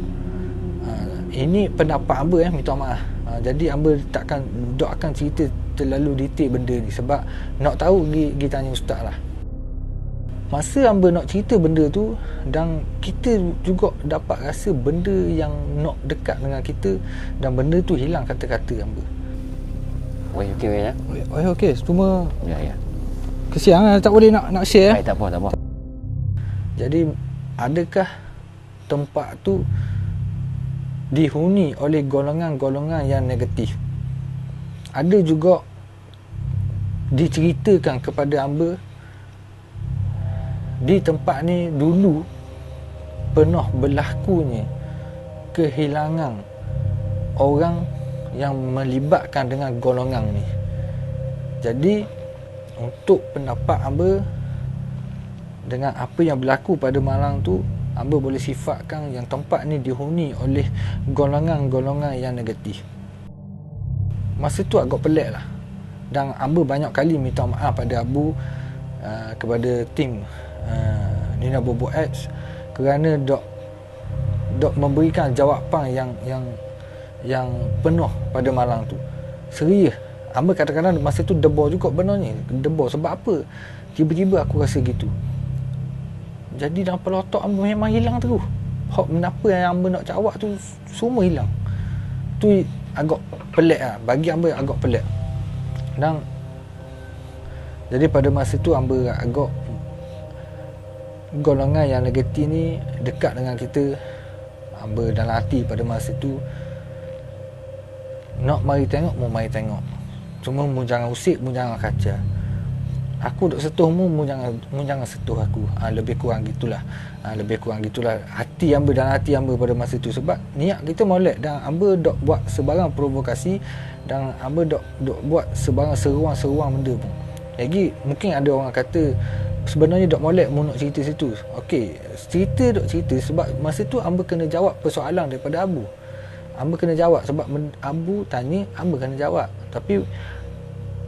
Ini pendapat hamba, minta maaf. Jadi hamba tak akan cerita terlalu detail benda ni, sebab nak tahu pergi tanya ustaz lah. Masa hamba nak cerita benda tu, dan kita juga dapat rasa benda yang nak dekat dengan kita, dan benda tu hilang kata-kata hamba. Okey ya. Okey, cuma Ya. kesian tak boleh nak share. Tak apa. Jadi adakah tempat tu dihuni oleh golongan-golongan yang negatif? Ada juga diceritakan kepada hamba di tempat ni dulu pernah berlakunya kehilangan orang yang melibatkan dengan golongan ni. Jadi untuk pendapat hamba, dengan apa yang berlaku pada malam tu, hamba boleh sifatkan yang tempat ni dihuni oleh golongan-golongan yang negatif. Masa tu agak pelik lah, dan hamba banyak kali minta maaf pada Abu, kepada tim Nina Bobo X, kerana dok memberikan jawapan yang penuh pada malam tu. Serius, hamba kadang-kadang masa tu debor juga benarnya. Debor sebab apa? Tiba-tiba aku rasa gitu. Jadi dalam kepala otak hamba memang hilang terus. Hak kenapa yang hamba nak jawab tu semua hilang. Tu agak pelik lah. Bagi hamba agak pelik. Dan jadi pada masa tu hamba agak golongan yang negatif ni dekat dengan kita. Hamba dalam hati pada masa tu nak mari tengok, mau mari tengok. Cuma mu jangan usik, mu jangan kacau. Aku duk sentuh mu jangan sentuh aku. Lebih kurang gitulah. Hati hamba dan hati hamba pada masa tu, sebab niat kita molek, dan hamba dok buat sebarang provokasi, dan hamba dok buat sebarang seruang benda pun. Lagi mungkin ada orang kata sebenarnya dok molek mu nak cerita situ. Okey, cerita sebab masa tu hamba kena jawab persoalan daripada Abu. Hamba kena jawab sebab Abu tanya, hamba kena jawab. Tapi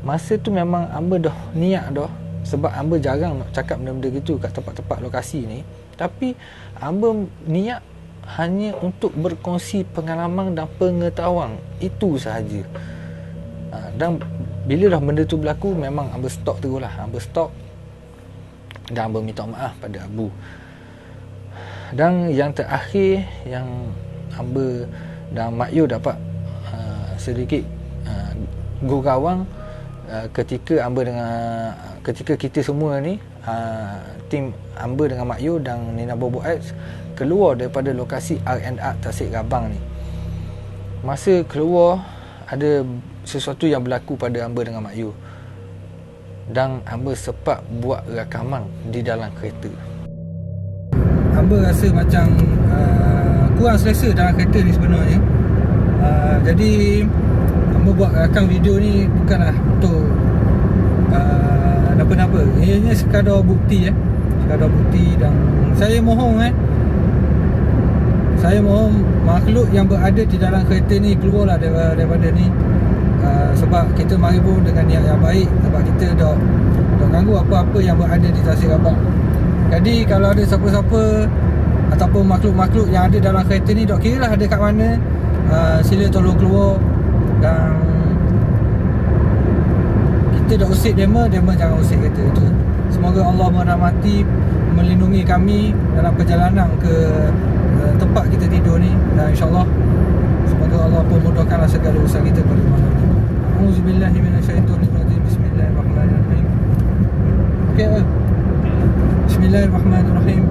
masa tu memang hamba dah niat dah, sebab hamba jarang nak cakap benda-benda gitu kat tempat-tempat lokasi ni. Tapi hamba niat hanya untuk berkongsi pengalaman dan pengetahuan, itu sahaja. Dan bila dah benda tu berlaku, memang hamba stop terus lah. Hamba stop dan hamba minta maaf pada Abu. Dan yang terakhir yang hamba dan Mak Yu dapat sedikit gurauan ketika kita semua ni, tim hamba dengan Mak Yu dan Nina Bobo X keluar daripada lokasi R&R Tasik Rabang ni. Masa keluar, ada sesuatu yang berlaku pada hamba dengan Mak Yu, dan hamba sempat buat rakaman di dalam kereta. Hamba rasa macam kurang selesa dalam kereta ni sebenarnya. Jadi hamba buat rakam video ni bukanlah untuk apa-apa. Ianya sekadar bukti sekadar bukti. Dan saya mohon makhluk yang berada di dalam kereta ni keluarlah daripada ni. Sebab kita mari pun dengan niat yang baik, sebab kita dah ganggu apa-apa yang berada di Tasik Rabang. Jadi kalau ada siapa-siapa ataupun makhluk-makhluk yang ada dalam kereta ni, tak kira lah ada kat mana, sila tolong keluar. Dan kita dah usik dema jangan usik kereta tu. Semoga Allah merahmati, melindungi kami dalam perjalanan ke tempat kita tidur ni. Dan insyaAllah semoga Allah pun mudahkanlah segala usaha kita pada malam ni. Auzubillahi minasyaitonirrajim. Bismillahirrahmanirrahim. Okey. Bismillahirrahmanirrahim.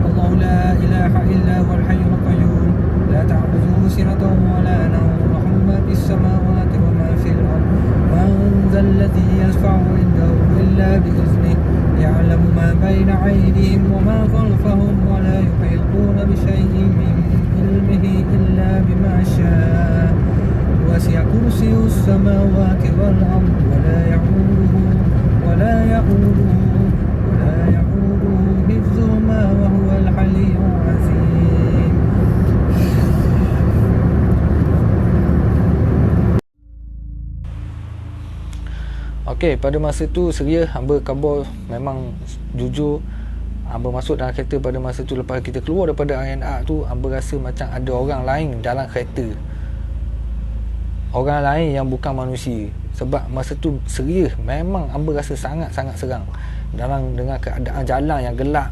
Allahu la ilaha illa huwal hayyul qayyum, la ta'khudhuhu sinatun wa la nawm, lahu ma fis samawati wa ma fil ard. Man dhal ladzi yashfa'u 'indahu illa bi idhnihi, ya'lamu ma bayna 'aydihim wa ma khalfahum, wa la yuhituna bi shay'in min ilmihi illa bima sha'a. Wasi'a kursiyyus samawati wal ard wa la ya'uduhu hifdhuhuma wa huwal 'aliyyul 'azim. Okey, pada masa tu seria hamba khabar memang jujur. Hamba masuk dalam kereta pada masa tu, lepas kita keluar daripada R&R tu, hamba rasa macam ada orang lain dalam kereta. Orang lain yang bukan manusia. Sebab masa tu seria, memang hamba rasa sangat-sangat serang. Dengan keadaan jalan yang gelap,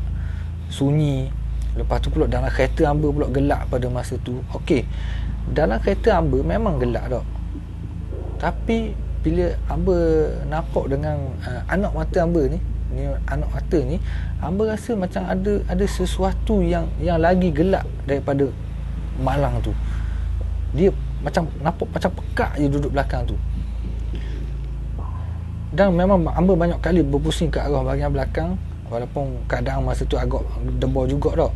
sunyi. Lepas tu pula dalam kereta hamba pula gelap pada masa tu. Okey, dalam kereta hamba memang gelap tak. Tapi bila hamba nampak dengan anak mata hamba ni, anak mata ni, hamba rasa macam ada sesuatu yang lagi gelap daripada malang tu. Dia macam nampak macam pekak je duduk belakang tu. Dan memang hamba banyak kali berpusing ke arah bahagian belakang, walaupun keadaan masa tu agak debar juga tak.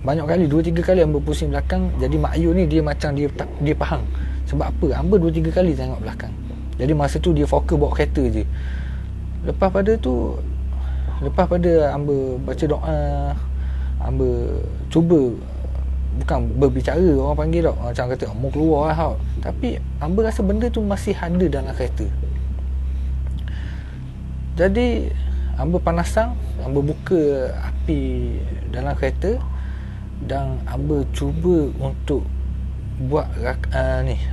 Banyak kali, 2-3 kali hamba pusing belakang. Jadi Mak Yu ni dia macam dia faham. Sebab apa? Hamba 2-3 kali tengok belakang. Jadi masa tu dia fokus bawa kereta je. Lepas pada hamba baca doa, hamba cuba, bukan berbicara orang panggil tak, macam kata mau keluar lah. Tapi hamba rasa benda tu masih ada dalam kereta. Jadi hamba panasan, hamba buka api dalam kereta dan hamba cuba untuk buat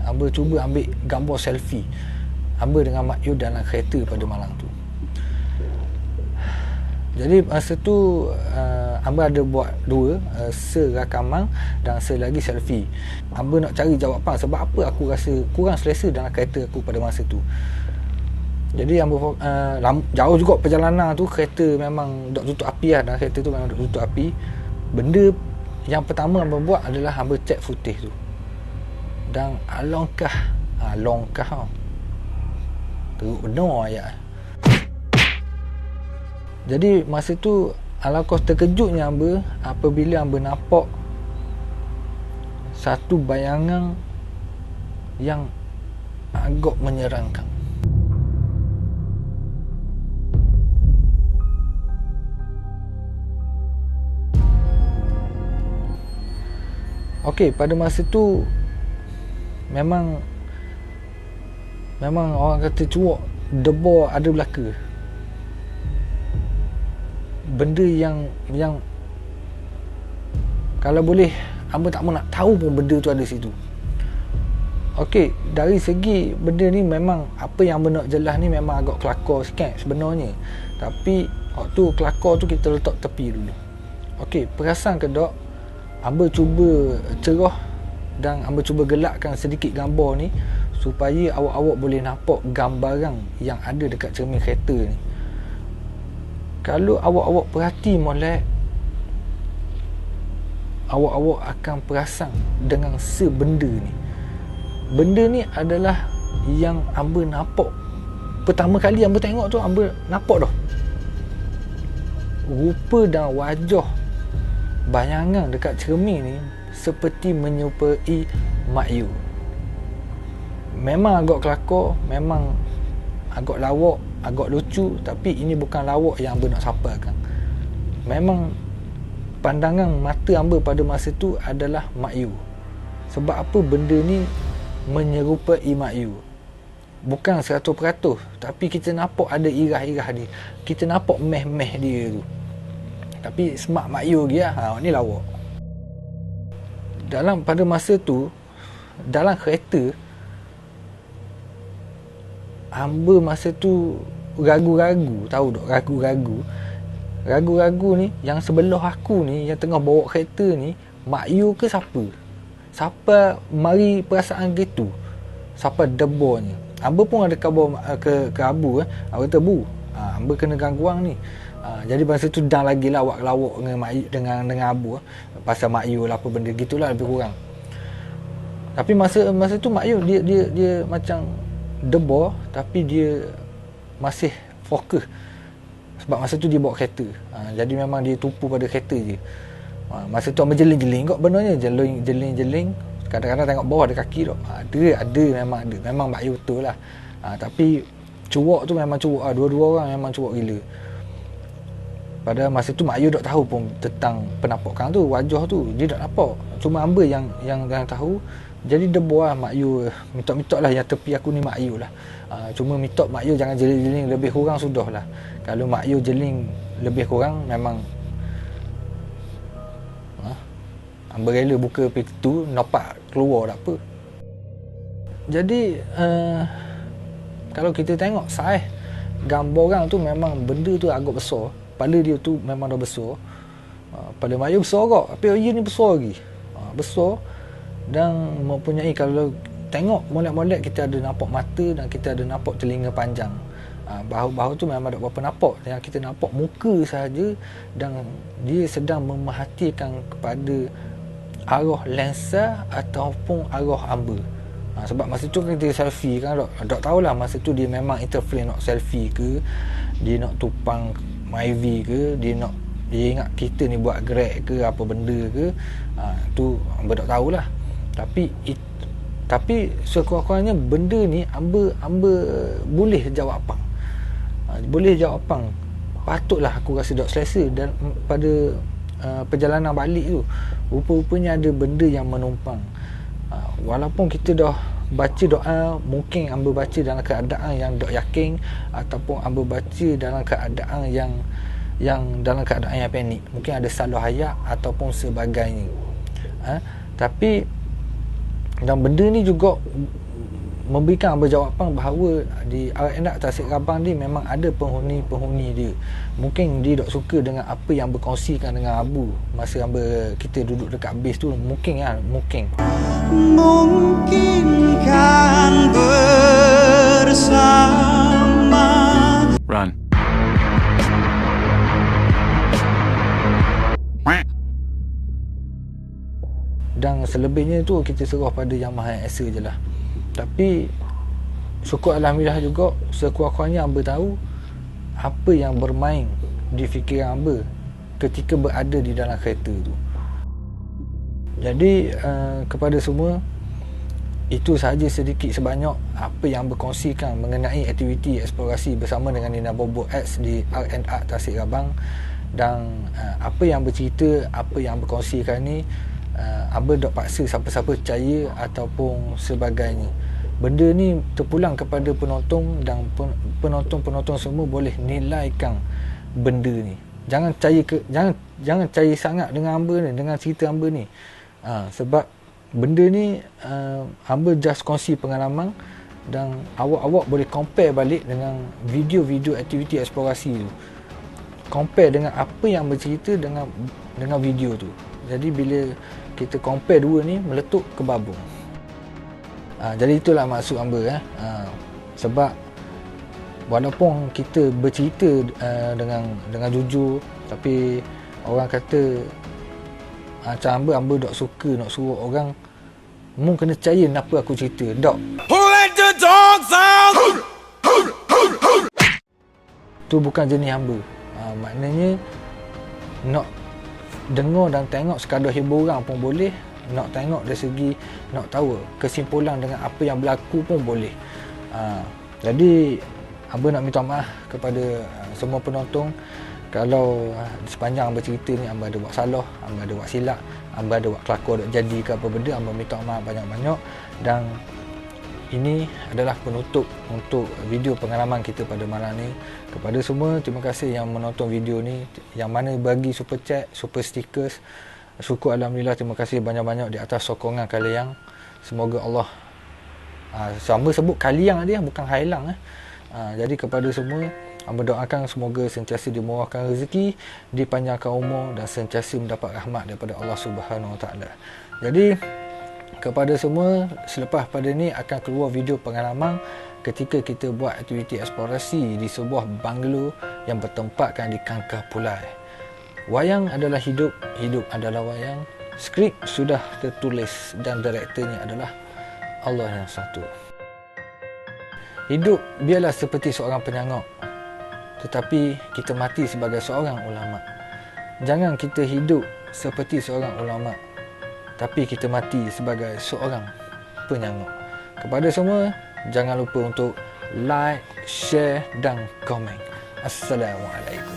hamba cuba ambil gambar selfie hamba dengan Mak Yu dalam kereta pada malam tu. Jadi masa tu hamba ada buat dua, serakaman dan selagi selfie. Hamba nak cari jawapan sebab apa aku rasa kurang selesa dalam kereta aku pada masa tu. Jadi hamba jauh juga perjalanan tu, kereta memang dok tutup api lah. Dalam kereta tu memang dok tutup api. Benda yang pertama hamba buat adalah hamba check footage tu. Dan alangkah teruk benar ayat. Jadi masa tu alangkah terkejutnya hamba apabila hamba nampak satu bayangan yang agak menyerangkan. Okey, pada masa tu memang orang kata cuak, debar ada belaka. Benda yang kalau boleh hamba tak mau nak tahu pun benda tu ada situ. Okey, dari segi benda ni memang apa yang hamba nak jelas ni memang agak kelakar sikit sebenarnya. Tapi waktu kelakar tu kita letak tepi dulu. Okey, perasan ke dok, hamba cuba cerah dan hamba cuba gelapkan sedikit gambar ni supaya awak-awak boleh nampak gambaran yang ada dekat cermin kereta ni. Kalau awak-awak perhati molek, awak-awak akan perasan dengan sebenda ni. Benda ni adalah yang hamba nampak pertama kali hamba tengok tu, hamba nampak dah rupa dan wajah bayangan dekat cermin ni seperti menyerupai Mak Yu. Memang agak kelakar, memang agak lawak, agak lucu, tapi ini bukan lawak yang hamba nak sampaikan. Memang pandangan mata hamba pada masa tu adalah Mak Yu. Sebab apa benda ni menyerupai Mak Yu? Bukan 100%, tapi kita nampak ada irah-irah dia. Kita nampak meh-meh dia tu. Tapi smart Mak Yu lagi lah. Ni lawak. Pada masa tu, dalam kereta, hamba masa tu ragu-ragu. Tahu tak? Ragu-ragu. Ragu-ragu ni, yang sebelah aku ni, yang tengah bawa kereta ni, Mak Yu ke siapa? Siapa mari perasaan gitu? Siapa debornya? Hamba pun ada khabar ke Abu. Hamba kata, Bu, hamba kena gangguan ni. Jadi masa tu dah lagi lawak-lawak dengan Abu. Pasal Mak Yu lah, apa benda gitulah lebih kurang. Tapi masa tu Mak Yu dia macam debor, tapi dia masih fokus. Sebab masa tu dia bawa kereta. Jadi memang dia tupu pada kereta je. Masa tu hamba jeling-jeling kot benarnya. Jeling-jeling. Kadang-kadang tengok bawah ada kaki tak. Ada memang ada. Memang Mak Yu betul lah. Tapi cuak tu memang cuak lah. Dua-dua orang memang cuak gila. Padahal masa tu Mak Yu tak tahu pun tentang penampakan tu, wajah tu. Dia tak nampak. Cuma hamba yang tahu. Jadi debor lah Mak Yu. Minta-minta lah yang tepi aku ni Mak Yu lah. Cuma minta Mak Yu jangan jeling-jeling lebih kurang sudah lah. Kalau Mak Yu jeling lebih kurang memang hamba rela buka pintu, nampak keluar tak apa. Jadi kalau kita tengok saiz gambar orang tu, memang benda tu agak besar. Kepala dia tu memang dah besar. Kepala Mak Yu besar kot, tapi dia ni besar lagi. Besar dan mempunyai, kalau tengok molek-molek kita ada nampak mata dan kita ada nampak telinga panjang. Bahu-bahu tu memang tak berapa nampak. Yang kita nampak muka sahaja, dan dia sedang memerhatikan kepada arah lensa ataupun arah hamba. Sebab masa tu kita selfie kan, tak tahulah masa tu dia memang interfere nak selfie ke, dia nak tupang Myvi ke, dia ingat kita ni buat grab ke apa benda ke. Tu hamba tak tahulah. Tapi sekurang-kurangnya benda ni hamba boleh jawab apa. Boleh jawab apa. Patutlah aku rasa tak selesa. Dan pada perjalanan balik tu, rupa-rupanya ada benda yang menumpang. Walaupun kita dah baca doa, mungkin hamba baca dalam keadaan yang tak yakin, ataupun hamba baca dalam keadaan yang dalam keadaan yang panik. Mungkin ada salah ayat ataupun sebagainya. Tapi dan benda ni juga memberikan hamba jawapan bahawa di RNA Tasik Rabang ni memang ada penghuni-penghuni dia. Mungkin dia tak suka dengan apa yang berkongsikan dengan Abu masa kita duduk dekat base tu. Mungkin Mungkinkan bersama. Run. Dan selebihnya tu kita serah pada Yang Maha Esa je lah. Tapi syukur alhamdulillah juga, sekurang-kurangnya hamba tahu apa yang bermain di fikiran hamba ketika berada di dalam kereta tu. Jadi kepada semua, itu sahaja sedikit sebanyak apa yang berkongsikan mengenai aktiviti eksplorasi bersama dengan Nina Bobo X di RNA Tasik Rabang. Dan apa yang bercerita, apa yang berkongsikan ni, hamba tak paksa siapa-siapa percaya ataupun sebagainya. Benda ni terpulang kepada penonton, dan penonton-penonton semua boleh nilaikan benda ni. Jangan percaya sangat dengan hamba ni, dengan cerita hamba ni. Sebab benda ni hamba just kongsi pengalaman dan awak-awak boleh compare balik dengan video-video aktiviti eksplorasi tu. Compare dengan apa yang bercerita dengan video tu. Jadi bila kita compare dua ni, meletup ke babung. Jadi itulah maksud hamba. Sebab walaupun kita bercerita dengan jujur, tapi orang kata macam hamba dok suka nak suruh orang mu kena percaya kenapa aku cerita. Dok. Who let the dogs out? Tu bukan jenis hamba. Maknanya nak dengar dan tengok sekadar hibur orang pun boleh, nak tengok dari segi nak tahu kesimpulan dengan apa yang berlaku pun boleh. Jadi hamba nak minta maaf kepada semua penonton kalau sepanjang hamba cerita ni hamba ada buat salah, hamba ada buat silap, hamba ada buat kelakar tak jadi ke apa benda, hamba minta maaf banyak-banyak. Dan ini adalah penutup untuk video pengalaman kita pada malam ni. Kepada semua, terima kasih yang menonton video ni, yang mana bagi super chat, super stickers. Syukur alhamdulillah, terima kasih banyak-banyak di atas sokongan kalian. Semoga Allah hamba sebut kalian dia, bukan hailang. Jadi kepada semua, hamba doakan semoga sentiasa dimurahkan rezeki, dipanjangkan umur dan sentiasa mendapat rahmat daripada Allah Subhanahu Wa Taala. Jadi kepada semua, selepas pada ni akan keluar video pengalaman ketika kita buat aktiviti eksplorasi di sebuah banglo yang bertempatkan di Kangkar Pulai. Wayang adalah hidup, hidup adalah wayang. Skrip sudah tertulis dan direkturnya adalah Allah yang satu. Hidup biarlah seperti seorang penyangok, tetapi kita mati sebagai seorang ulama. Jangan kita hidup seperti seorang ulama, tapi kita mati sebagai seorang penyangok. Kepada semua, jangan lupa untuk like, share dan komen. Assalamualaikum.